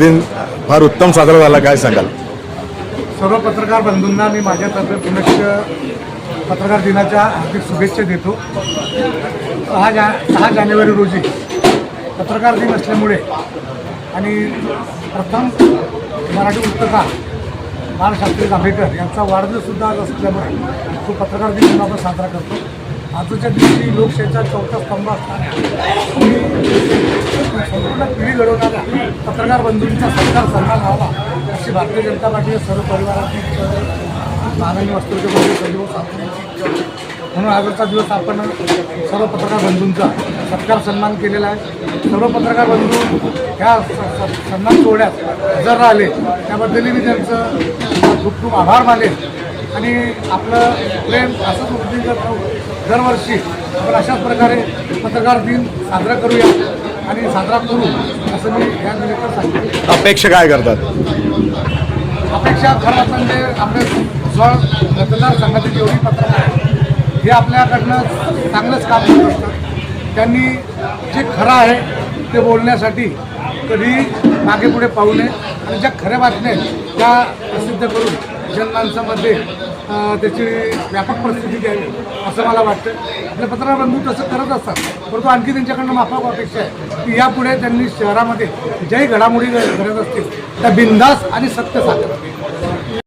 दिन फार उत्तम साजरा झाला, काय सांगाल? सर्व पत्रकार बंधूंना मी माझ्यातर्फे पुनश्च पत्रकार दिनाच्या हार्दिक शुभेच्छा देतो. 6 जानेवारी रोजी पत्रकार दिन असल्यामुळे आणि प्रथम मराठी पुस्तकार बाळशास्त्री जांभेकर यांचा वाढदिवससुद्धा आज असल्यामुळे तो पत्रकार दिन म्हणून आपण साजरा करतो. आजच्या दिवशी लोकशाहीचा चौथा स्तंभ असताना संपूर्ण पिढी घडवणाऱ्या पत्रकार बंधूंचा सत्कार सन्मान व्हावा अशी भारतीय जनता पार्टी सर्व परिवाराची माननीय वस्त्रोद्योग सजीव साधण्याची म्हणून आजचा दिवस आपण सर्व पत्रकार बंधूंचा सत्कार सन्मान केलेला आहे. सर्व पत्रकार बंधू ह्या सन्मान सोहळ्यात हजर राहिले त्याबद्दलही मी त्यांचं खूप खूप आभार मानेन आणि आपलं प्रेम असंच वृद्धी दरवर्षी आपण अशाच प्रकारे पत्रकार दिन साजरा करूया आणि साजरा करू असं मी या निमित्तानं सांगितलं. अपेक्षा काय करतात? अपेक्षा खरं म्हणजे आपले मतदारसंघातील जेवढी पत्रकार आहेत हे आपल्याकडनं चांगलंच काम करत असतात. त्यांनी जे खरं आहे ते बोलण्यासाठी कधी मागे पुढे पाहू नये आणि ज्या खऱ्या बातम्या आहेत त्या प्रसिद्ध करून जनमानसामध्ये त्याची व्यापक परिस्थिती द्यावी असं मला वाटतं. आपले पत्रकार बंधू तसं करत असतात, परंतु आणखी त्यांच्याकडनं माफक अपेक्षा आहे की यापुढे त्यांनी शहरामध्ये ज्याही घडामोडी घडत असतील त्या बिनधास्त आणि सत्य सांगाव्या.